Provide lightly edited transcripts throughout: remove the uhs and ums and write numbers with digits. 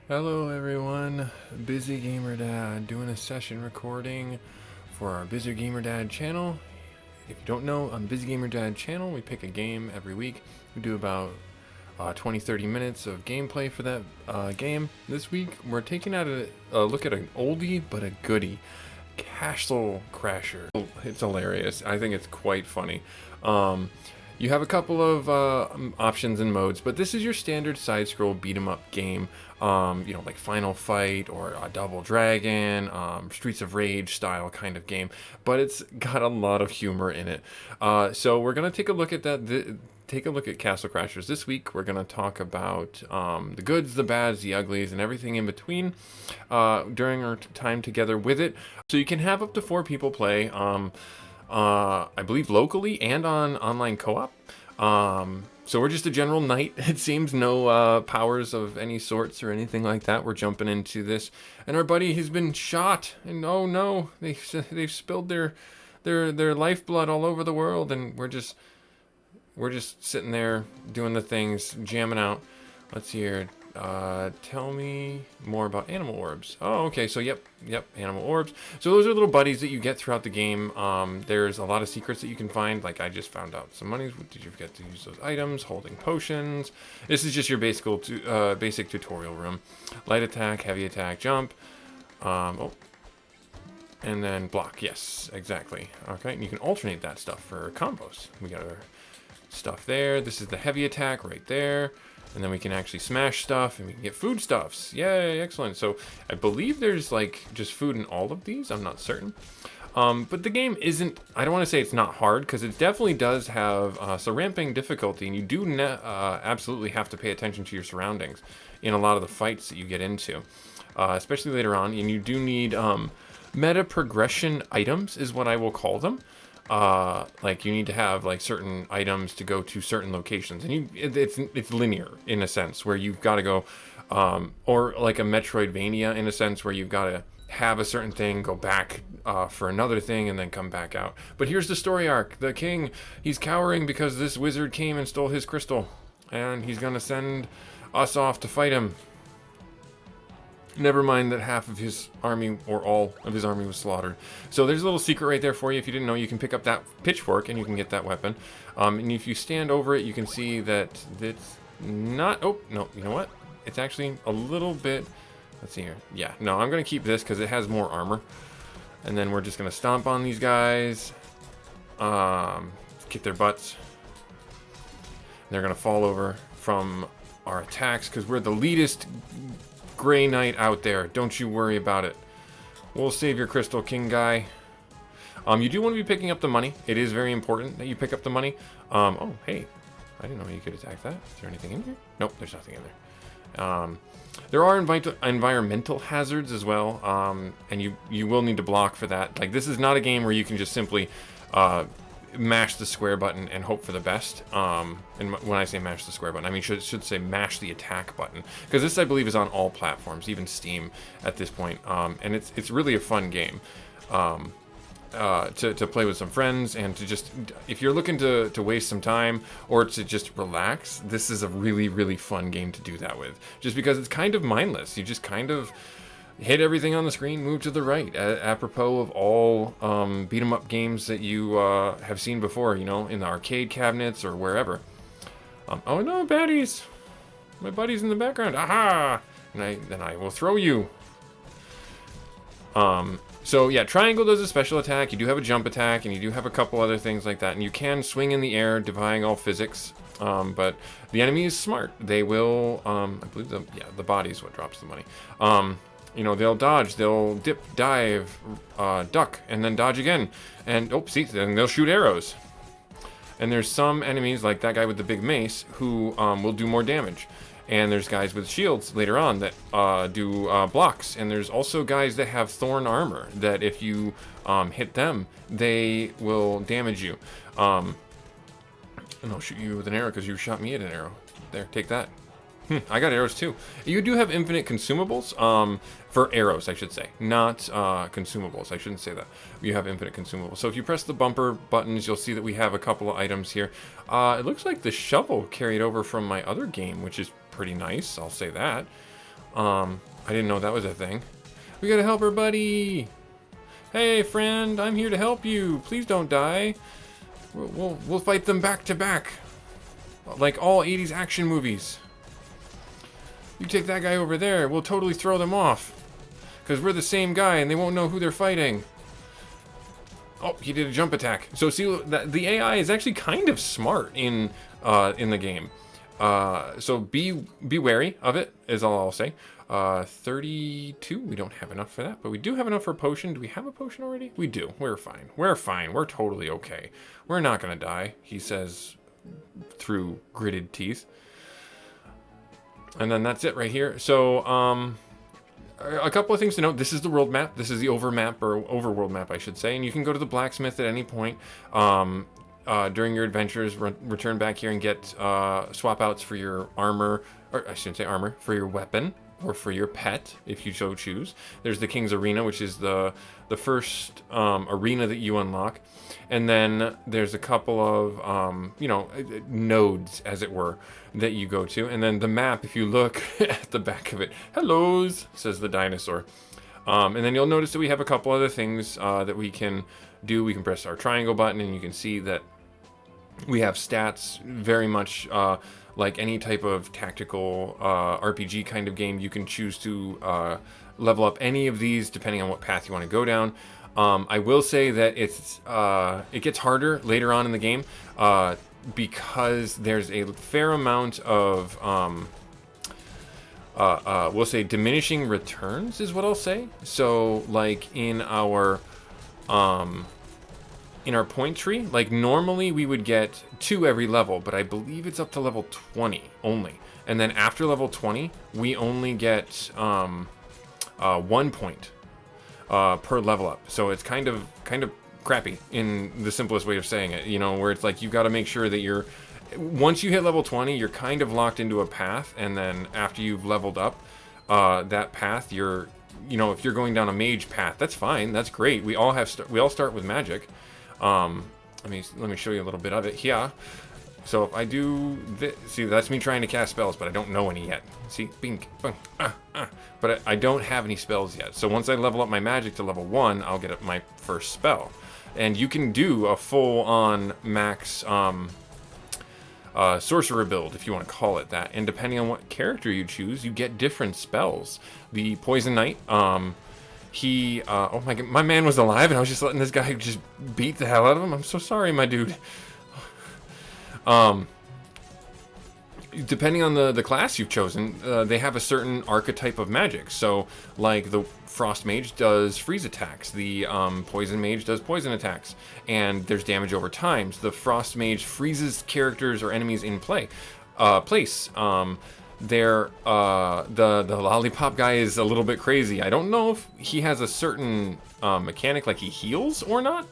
Hello everyone, Busy Gamer Dad doing a session recording for our Busy Gamer Dad channel. If you don't know, on the Busy Gamer Dad channel, we pick a game every week. We do about 20-30 minutes of gameplay for that game. This week, we're taking out a look at an oldie but a goodie, Castle Crasher. It's hilarious. I think it's quite funny. You have a couple of options and modes, but this is your standard side-scroll beat-em-up game. Like Final Fight or Double Dragon, Streets of Rage style kind of game. But it's got a lot of humor in it. So we're gonna take a look at that. Take a look at Castle Crashers. This week we're going to talk about the goods, the bads, the uglies, and everything in between during our time together with it. So you can have up to 4 people play, I believe locally and on online co-op. So we're just a general knight. It seems no powers of any sorts or anything like that. We're jumping into this. And our buddy has been shot. And oh no, they've spilled their lifeblood all over the world. And we're just sitting there doing the things, jamming out. Let's see here. Tell me more about animal orbs. Oh, okay. So yep, animal orbs. So those are little buddies that you get throughout the game. There's a lot of secrets that you can find. Like I just found out some monies. Did you forget to use those items? Holding potions. This is just your basic tutorial room. Light attack, heavy attack, jump. And then block. Yes, exactly. Okay, and you can alternate that stuff for combos. We got our stuff there. This is the heavy attack right there. And then we can actually smash stuff and we can get foodstuffs. Yay, excellent. So I believe there's like just food in all of these. I'm not certain. But the game isn't, I don't want to say it's not hard because it definitely does have some ramping difficulty, and you do absolutely have to pay attention to your surroundings in a lot of the fights that you get into, especially later on. And you do need meta progression items is what I will call them. Like you need to have like certain items to go to certain locations, and it's linear in a sense where you've got to go, or like a Metroidvania in a sense where you've got to have a certain thing, go back for another thing, and then come back out. But here's the story arc: the king, he's cowering because this wizard came and stole his crystal, and he's gonna send us off to fight him. Never mind that half of his army, or all of his army, was slaughtered. So there's a little secret right there for you. If you didn't know, you can pick up that pitchfork and you can get that weapon. And if you stand over it, you can see that it's not... Oh, no, you know what? It's actually a little bit... Let's see here. Yeah, no, I'm going to keep this because it has more armor. And then we're just going to stomp on these guys. Kick their butts. They're going to fall over from our attacks because we're the leadest Grey Knight out there. Don't you worry about it. We'll save your Crystal King guy. You do want to be picking up the money. It is very important that you pick up the money. Oh, hey. I didn't know you could attack that. Is there anything in here? Nope, there's nothing in there. There are environmental hazards as well, and you will need to block for that. Like, this is not a game where you can just simply mash the square button and hope for the best. And when I say mash the square button, I mean should say mash the attack button, because this I believe is on all platforms, even Steam at this point. And it's really a fun game to play with some friends, and to just, if you're looking to waste some time or to just relax, this is a really fun game to do that with, just because it's kind of mindless. You just kind of hit everything on the screen, move to the right, apropos of all beat 'em up games that you have seen before, in the arcade cabinets or wherever. Oh no, baddies! My buddy's in the background. Aha! And then I will throw you. So yeah, triangle does a special attack. You do have a jump attack, and you do have a couple other things like that. And you can swing in the air, defying all physics. But the enemy is smart. They will, I believe the body is what drops the money. They'll dodge, they'll dip, dive, duck, and then dodge again. And, then they'll shoot arrows. And there's some enemies, like that guy with the big mace, who will do more damage. And there's guys with shields later on that do blocks. And there's also guys that have thorn armor, that if you hit them, they will damage you. And I'll shoot you with an arrow because you shot me at an arrow. There, take that. I got arrows too. You do have infinite consumables, for arrows, I should say. Not consumables, I shouldn't say that. You have infinite consumables. So if you press the bumper buttons, you'll see that we have a couple of items here. It looks like the shovel carried over from my other game, which is pretty nice, I'll say that. I didn't know that was a thing. We gotta help her, buddy. Hey, friend, I'm here to help you. Please don't die. We'll fight them back to back, like all 80s action movies. You take that guy over there, we'll totally throw them off, because we're the same guy and they won't know who they're fighting. Oh, he did a jump attack. So see, the AI is actually kind of smart in the game. So be wary of it, is all I'll say. 32, we don't have enough for that, but we do have enough for a potion. Do we have a potion already? We do. We're fine. We're fine. We're totally okay. We're not gonna die, he says through gritted teeth. And then that's it right here. So, a couple of things to note. This is the world map. This is the overworld map, I should say. And you can go to the blacksmith at any point during your adventures. Return back here and get swap outs for your armor, or I shouldn't say armor, for your weapon or for your pet, if you so choose. There's the King's Arena, which is the first arena that you unlock. And then there's a couple of, nodes, as it were, that you go to. And then the map, if you look at the back of it, hellos, says the dinosaur. And then you'll notice that we have a couple other things that we can do. We can press our triangle button, and you can see that we have stats very much like any type of tactical RPG kind of game. You can choose to level up any of these depending on what path you want to go down. I will say that it gets harder later on in the game because there's a fair amount of we'll say diminishing returns is what I'll say. So like in our point tree, like normally we would get 2 every level, but I believe it's up to level 20 only. And then after level 20, we only get 1 point per level up. So it's kind of crappy in the simplest way of saying it, where it's like you've got to make sure that once you hit level 20, you're kind of locked into a path, and then after you've leveled up that path, if you're going down a mage path, that's fine, that's great. We all start with magic. Let me show you a little bit of it here. So if I do this, see, that's me trying to cast spells, but I don't know any yet. See, bink, bunk, but I don't have any spells yet. So once I level up my magic to level 1, I'll get my first spell. And you can do a full-on max sorcerer build, if you want to call it that. And depending on what character you choose, you get different spells. The Poison Knight, oh my god, my man was alive, and I was just letting this guy just beat the hell out of him. I'm so sorry, my dude. Depending on the class you've chosen, they have a certain archetype of magic. So, like the Frost Mage does freeze attacks, the Poison Mage does poison attacks, and there's damage over time. So the Frost Mage freezes characters or enemies in place. The lollipop guy is a little bit crazy. I don't know if he has a certain mechanic, like he heals or not.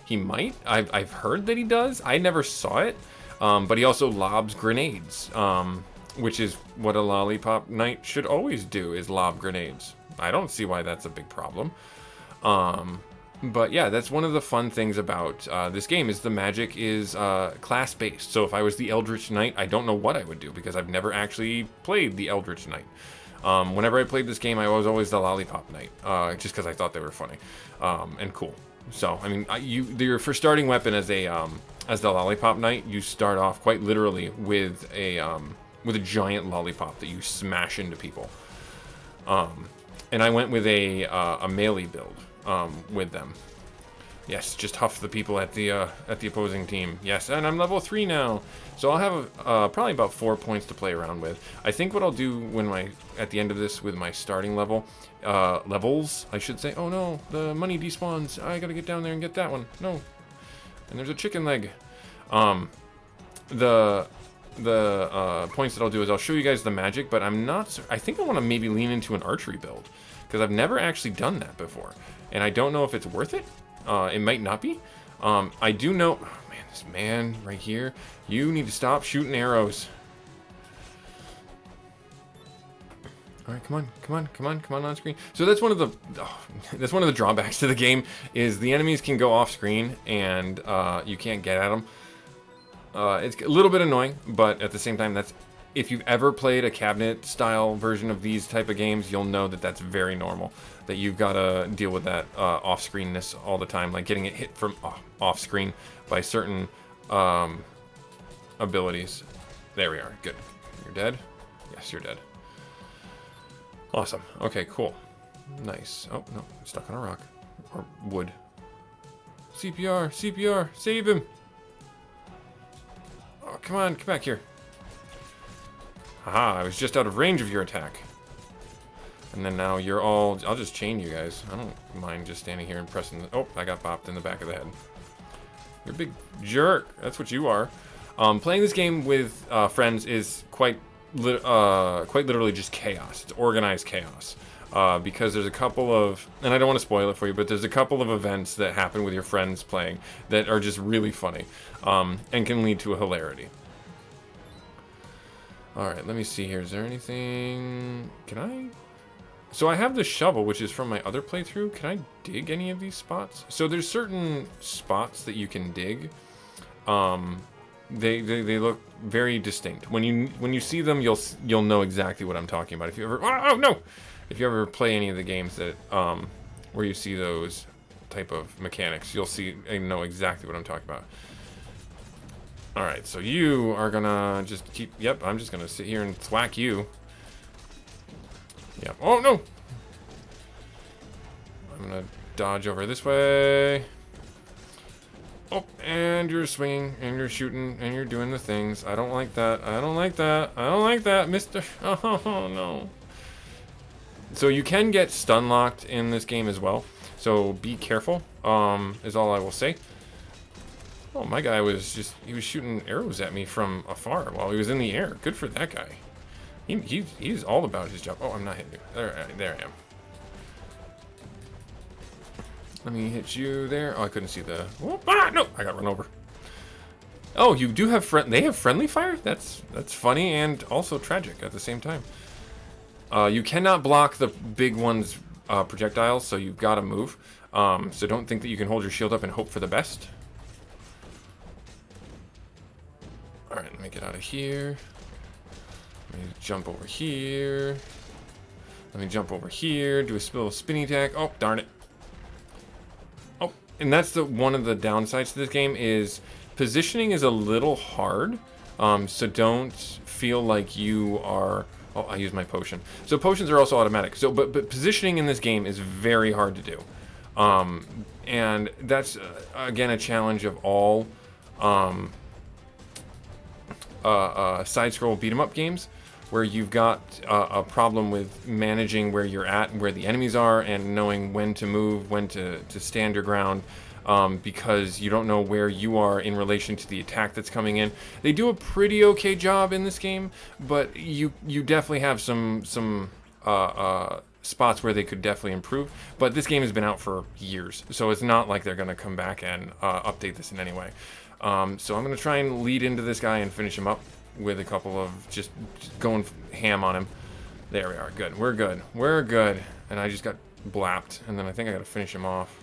He might. I've heard that he does. I never saw it. But he also lobs grenades, which is what a lollipop knight should always do, is lob grenades. I don't see why that's a big problem. But yeah, that's one of the fun things about this game, is the magic is class-based. So if I was the Eldritch Knight, I don't know what I would do, because I've never actually played the Eldritch Knight. Whenever I played this game, I was always the Lollipop Knight, just because I thought they were funny and cool. So, I mean, your for starting weapon as the Lollipop Knight, you start off quite literally with a giant lollipop that you smash into people. And I went with a melee build with them. Yes, just huff the people at the opposing team. Yes, and I'm level 3 now, so I'll have probably about 4 points to play around with. I think what I'll do at the end of this with my starting levels, I should say. Oh no, the money despawns. I gotta get down there and get that one. No, and there's a chicken leg. The points that I'll do is I'll show you guys the magic, but I think I want to maybe lean into an archery build, because I've never actually done that before, and I don't know if it's worth it. It might not be. I do know, oh man, this man right here, you need to stop shooting arrows. All right, come on on screen. So that's one of the drawbacks to the game, is the enemies can go off screen and you can't get at them. It's a little bit annoying, but at the same time, that's if you've ever played a cabinet-style version of these type of games, you'll know that that's very normal. That you've got to deal with that off-screenness all the time, like getting it hit from off-screen by certain abilities. There we are. Good. You're dead? Yes, you're dead. Awesome. Okay, cool. Nice. Oh, no. I'm stuck on a rock. Or wood. CPR! CPR! Save him! Oh, come on. Come back here. Haha, I was just out of range of your attack. And then now you're all... I'll just chain you guys. I don't mind just standing here and pressing... Oh, I got bopped in the back of the head. You're a big jerk. That's what you are. Playing this game with friends is quite literally just chaos. It's organized chaos. Because there's a couple of... And I don't want to spoil it for you, but there's a couple of events that happen with your friends playing that are just really funny. And can lead to a hilarity. Alright, let me see here. Is there anything... Can I... So I have the shovel, which is from my other playthrough. Can I dig any of these spots? So there's certain spots that you can dig. They look very distinct. When you see them, you'll know exactly what I'm talking about. If you ever... Oh, no! If you ever play any of the games that where you see those type of mechanics, you'll see and know exactly what I'm talking about. Alright, so you are gonna just keep... Yep, I'm just gonna sit here and thwack you. Yep. Oh, no! I'm gonna dodge over this way. Oh, and you're swinging, and you're shooting, and you're doing the things. I don't like that. I don't like that. I don't like that, mister. Oh, no. So you can get stun locked in this game as well. So be careful, is all I will say. Oh, my guy was just... He was shooting arrows at me from afar while he was in the air. Good for that guy. He's all about his job. Oh, I'm not hitting you. There I am. Let me hit you there. Oh, I couldn't see the... Oh, no! I got run over. Oh, you do have they have friendly fire? That's funny and also tragic at the same time. You cannot block the big one's projectiles, so you've got to move. So don't think that you can hold your shield up and hope for the best. Alright, let me get out of here. Let me jump over here. Let me jump over here, do a little spinny attack. Oh, darn it. Oh, and that's one of the downsides to this game is positioning is a little hard. So don't feel like you are... Oh, I used my potion. So potions are also automatic. So, but positioning in this game is very hard to do. And that's, again, a challenge of all side-scroll beat-em-up games, where you've got a problem with managing where you're at and where the enemies are and knowing when to move, when to stand your ground, because you don't know where you are in relation to the attack that's coming in. They do a pretty okay job in this game, but you definitely have some spots where they could definitely improve. But this game has been out for years, so it's not like they're going to come back and update this in any way. So I'm going to try and lead into this guy and finish him up with a couple of just going ham on him. There we are. Good. We're good. We're good. And I just got blapped, and then I think I got to finish him off.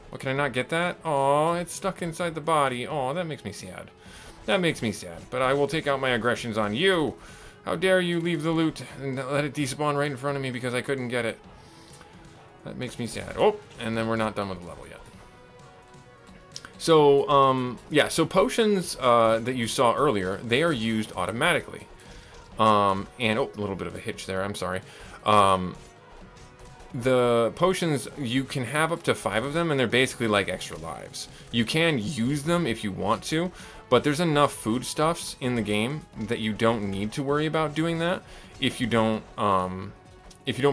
Well, can I not get that? Oh, it's stuck inside the body. Oh, that makes me sad. That makes me sad. But I will take out my aggressions on you. How dare you leave the loot and let it despawn right in front of me because I couldn't get it. That makes me sad. Oh, and then we're not done with the level yet. So, yeah, so potions that you saw earlier, they are used automatically. And, oh, a little bit of a hitch there, I'm sorry. The potions, you can have up to 5 of them, and they're basically like extra lives. You can use them if you want to, but there's enough foodstuffs in the game that you don't need to worry about doing that if you don't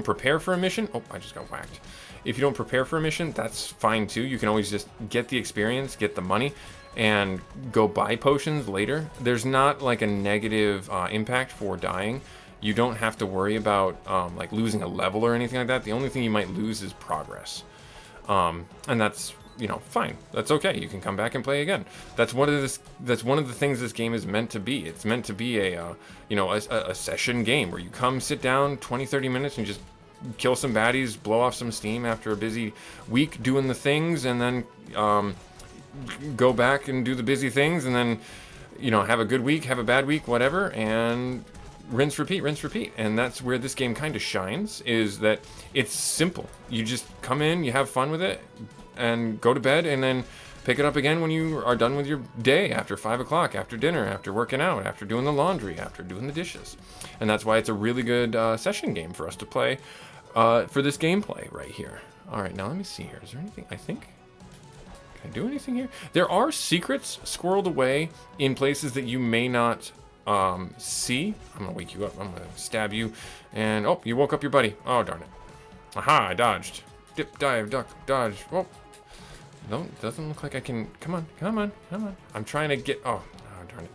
prepare for a mission. Oh, I just got whacked. If you don't prepare for a mission, that's fine too. You can always just get the experience, get the money, and go buy potions later. There's not like a negative impact for dying. You don't have to worry about like losing a level or anything like that. The only thing you might lose is progress, and that's, you know, fine. That's okay. You can come back and play again. That's one of the things this game is meant to be. It's meant to be a you know, a session game where you come, sit down, 20-30 minutes, and just kill some baddies, blow off some steam after a busy week doing the things, and then go back and do the busy things, and then you know, have a good week, have a bad week, whatever, and rinse, repeat, rinse, repeat. And that's where this game kind of shines, is that it's simple. You just come in, you have fun with it, and go to bed, and then pick it up again when you are done with your day, after 5 o'clock, after dinner, after working out, after doing the laundry, after doing the dishes. And that's why it's a really good session game for us to play for this gameplay right here. All right, now let me see here. Is there anything, I think? Can I do anything here? There are secrets squirreled away in places that you may not see. I'm gonna wake you up. I'm gonna stab you. And, oh, you woke up your buddy. Oh, darn it. Aha, I dodged. Dip, dive, duck, dodge. Oh. No, it doesn't look like I can. Come on, come on, come on. I'm trying to get. Oh, darn it.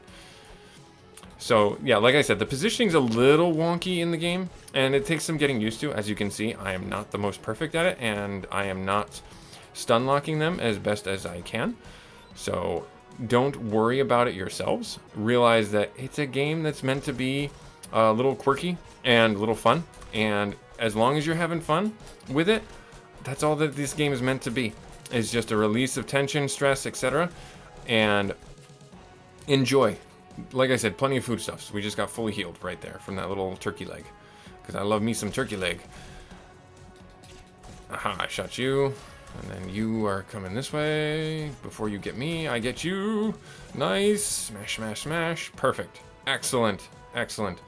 So, yeah, like I said, the positioning's a little wonky in the game, and it takes some getting used to. As you can see, I am not the most perfect at it, and I am not stun locking them as best as I can. So, don't worry about it yourselves. Realize that it's a game that's meant to be a little quirky and a little fun, and as long as you're having fun with it, that's all that this game is meant to be. It's just a release of tension, stress, etc. And enjoy. Like I said, plenty of foodstuffs. We just got fully healed right there from that little turkey leg. Because I love me some turkey leg. Aha, I shot you. And then you are coming this way. Before you get me, I get you. Nice. Smash, smash, smash. Perfect. Excellent. Excellent.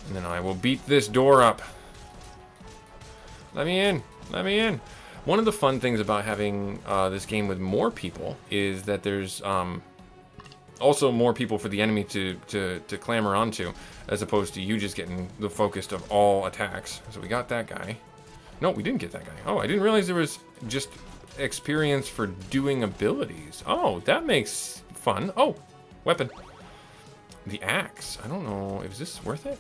And then I will beat this door up. Let me in. Let me in. One of the fun things about having this game with more people is that there's also more people for the enemy to clamor onto, as opposed to you just getting the focus of all attacks. So we got that guy. No, we didn't get that guy. Oh, I didn't realize there was just experience for doing abilities. Oh, that makes fun. Oh, weapon. The axe. I don't know. Is this worth it?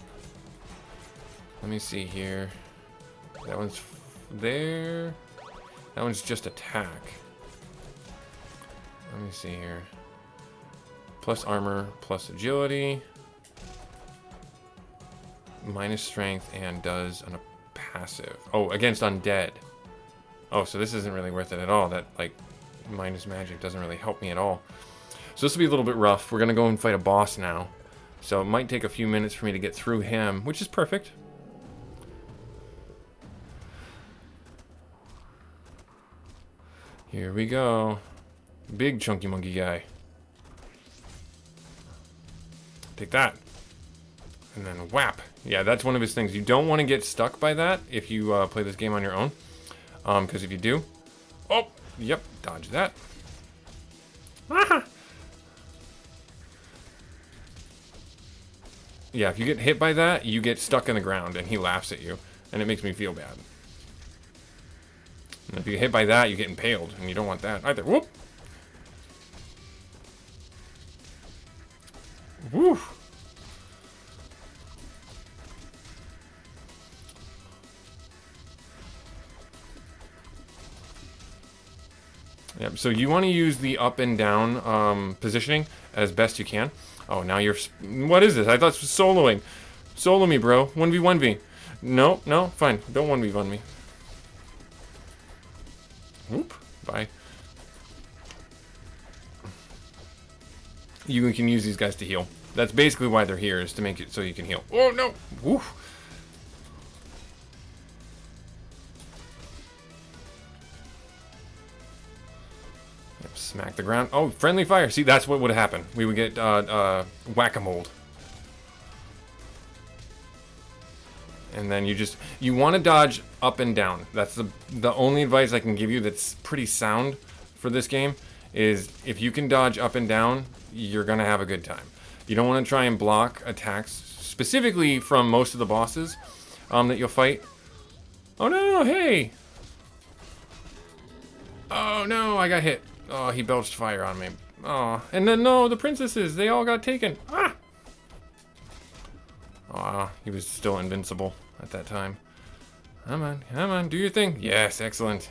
Let me see here. That one's there. That one's just attack. Let me see here. Plus armor, plus agility. Minus strength, and does a passive. Oh, against undead. Oh, so this isn't really worth it at all. That, like, minus magic doesn't really help me at all. So this will be a little bit rough. We're gonna go and fight a boss now. So it might take a few minutes for me to get through him, which is perfect. Here we go. Big chunky monkey guy. Take that. And then whap. Yeah, that's one of his things. You don't want to get stuck by that if you play this game on your own. Because if you do... Oh! Yep. Dodge that. Ah! Yeah, if you get hit by that, you get stuck in the ground and he laughs at you. And it makes me feel bad. And if you get hit by that, you get impaled, and you don't want that either. Whoop! Woo! Yep, so you want to use the up and down positioning as best you can. Oh, now you're... What is this? I thought it was soloing. Solo me, bro. 1v1v. No, no, fine. Don't 1v1 me. Whoop. Bye. You can use these guys to heal. That's basically why they're here, is to make it so you can heal. Oh, no! Woof. Yep, smack the ground. Oh, friendly fire. See, that's what would happen. We would get whack-a-mole. And then you want to dodge up and down. That's the only advice I can give you that's pretty sound for this game, is if you can dodge up and down, you're going to have a good time. You don't want to try and block attacks, specifically from most of the bosses that you'll fight. Oh no, hey! Oh no, I got hit. Oh, he belched fire on me. Oh, and then no, the princesses, they all got taken. Ah! Aw, he was still invincible at that time. Come on, do your thing. Yes, excellent.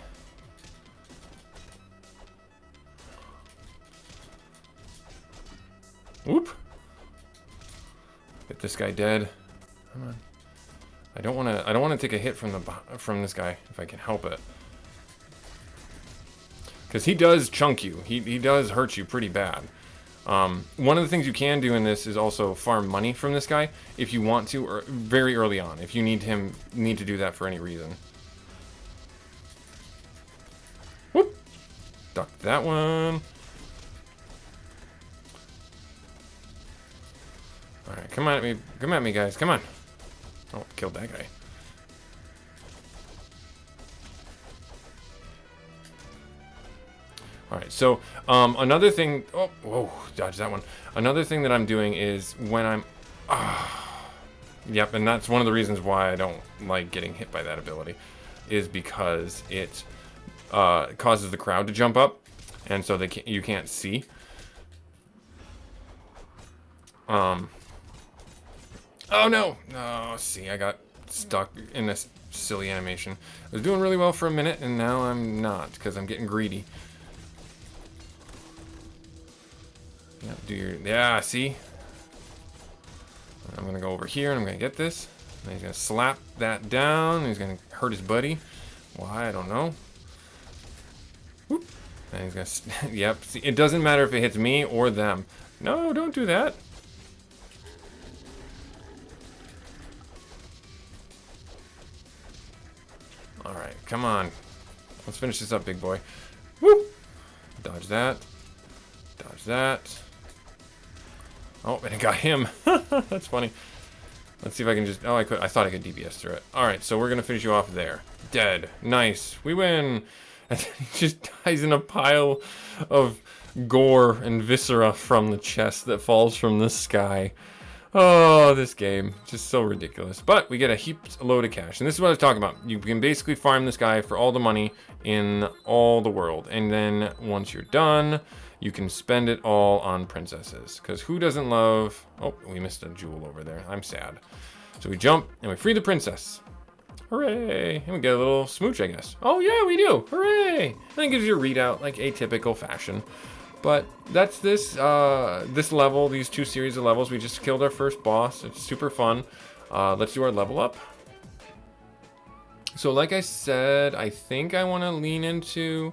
Whoop. Get this guy dead. Come on. I don't want to take a hit from this guy if I can help it. Because he does chunk you. He does hurt you pretty bad. One of the things you can do in this is also farm money from this guy if you want to, or very early on, if you need to do that for any reason. Whoop! Duck that one. Alright, come at me, guys, come on. Oh, killed that guy. Alright, so, another thing, oh, whoa, dodge that one. Another thing that I'm doing is when I'm, yep, and that's one of the reasons why I don't like getting hit by that ability, is because it, causes the crowd to jump up, and so you can't see. Oh no! Oh, see, I got stuck in this silly animation. I was doing really well for a minute, and now I'm not, because I'm getting greedy. Yeah, see? I'm gonna go over here and I'm gonna get this. And he's gonna slap that down. He's gonna hurt his buddy. Why? I don't know. Whoop. And he's gonna, yep. See, it doesn't matter if it hits me or them. No, don't do that. Alright, come on. Let's finish this up, big boy. Whoop! Dodge that. Dodge that. Oh, and it got him. That's funny. Let's see if I can just... Oh, I thought I could DPS through it. Alright, so we're going to finish you off there. Dead. Nice. We win. And then he just dies in a pile of gore and viscera from the chest that falls from the sky. Oh, this game. Just so ridiculous. But we get a heap load of cash. And this is what I was talking about. You can basically farm this guy for all the money in all the world. And then once you're done, you can spend it all on princesses. Because who doesn't love... Oh, we missed a jewel over there. I'm sad. So we jump and we free the princess. Hooray. And we get a little smooch, I guess. Oh, yeah, we do. Hooray. And it gives you a readout, like atypical fashion. But that's this level, these two series of levels. We just killed our first boss. It's super fun. Let's do our level up. So like I said, I think I want to lean into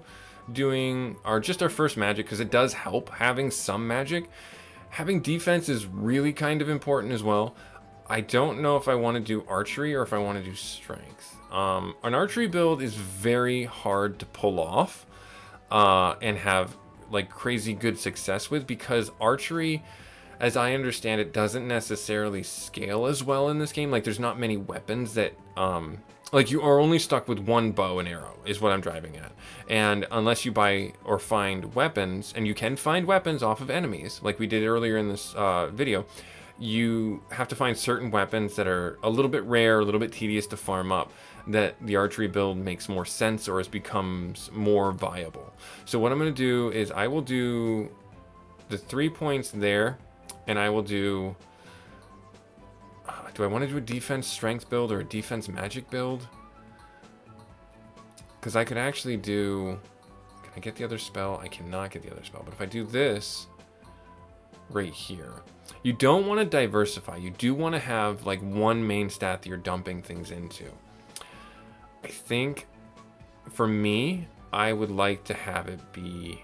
doing just our first magic, because it does help having some magic. Having defense is really kind of important as well. I don't know if I want to do archery or if I want to do strength. An archery build is very hard to pull off and have like crazy good success with, because archery, as I understand it, doesn't necessarily scale as well in this game. Like there's not many weapons that like you are only stuck with one bow and arrow is what I'm driving at. And unless you buy or find weapons, and you can find weapons off of enemies like we did earlier in this video, you have to find certain weapons that are a little bit rare, a little bit tedious to farm up, that the archery build makes more sense or becomes more viable. So what I'm going to do is I will do the 3 points there, and I will do... do I want to do a defense strength build or a defense magic build? Because I could actually do... Can I get the other spell? I cannot get the other spell. But if I do this right here... You don't want to diversify. You do want to have like one main stat that you're dumping things into. I think for me, I would like to have it be...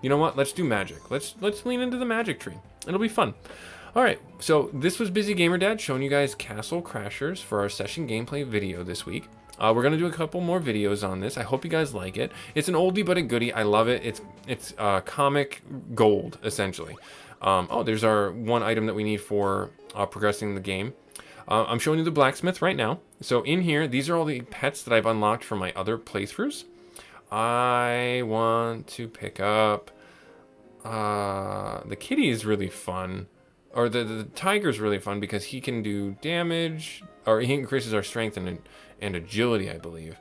You know what? Let's do magic. Let's lean into the magic tree. It'll be fun. All right, so this was Busy Gamer Dad showing you guys Castle Crashers for our session gameplay video this week. We're gonna do a couple more videos on this. I hope you guys like it. It's an oldie but a goodie. I love it. It's comic gold essentially. Oh, there's our one item that we need for progressing the game. I'm showing you the blacksmith right now. So in here, these are all the pets that I've unlocked from my other playthroughs. I want to pick up the kitty is really fun. Or the tiger's really fun because he can do damage, or he increases our strength and agility, I believe.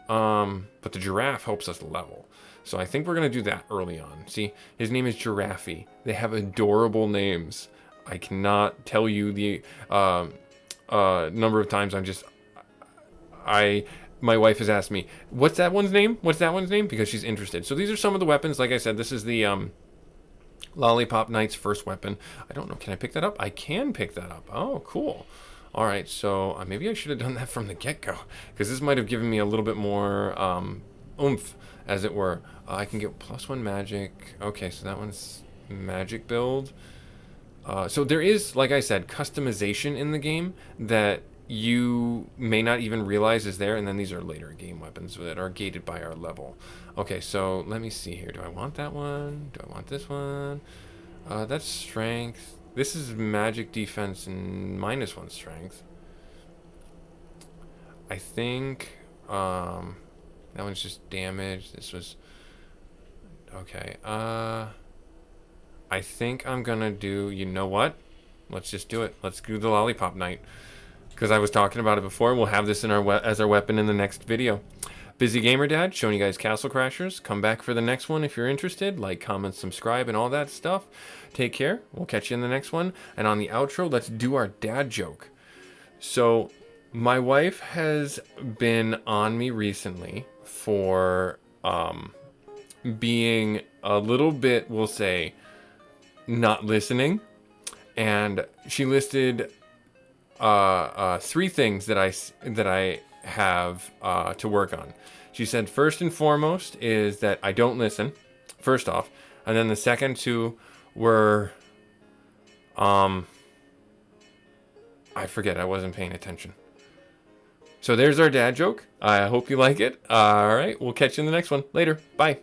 But the giraffe helps us level. So I think we're going to do that early on. See, his name is Giraffe. They have adorable names. I cannot tell you the number of times my wife has asked me, what's that one's name? What's that one's name? Because she's interested. So these are some of the weapons. Like I said, this is the Lollipop Knight's first weapon. I don't know. Can I pick that up? I can pick that up. Oh, cool. All right. So maybe I should have done that from the get-go, because this might have given me a little bit more oomph, as it were. I can get +1 magic. Okay, so that one's magic build. So there is, like I said, customization in the game that you may not even realize is there, and then these are later game weapons that are gated by our level. Okay, so let me see here. Do I want that one? Do I want this one? That's strength. This is magic defense and -1 strength. I think that one's just damage. This was okay. I think I'm gonna do. You know what? Let's just do it. Let's do the lollipop knight because I was talking about it before. We'll have this in our as our weapon in the next video. Busy Gamer Dad showing you guys Castle Crashers. Come back for the next one if you're interested. Like, comment, subscribe, and all that stuff. Take care. We'll catch you in the next one. And on the outro, let's do our dad joke. So, my wife has been on me recently for being a little bit, we'll say, not listening. And she listed 3 things that I have to work on. She said first and foremost is that I don't listen, first off, and then the second 2 were I forget, I wasn't paying attention. So there's our dad joke. I hope you like it. All right, we'll catch you in the next one. Later. Bye.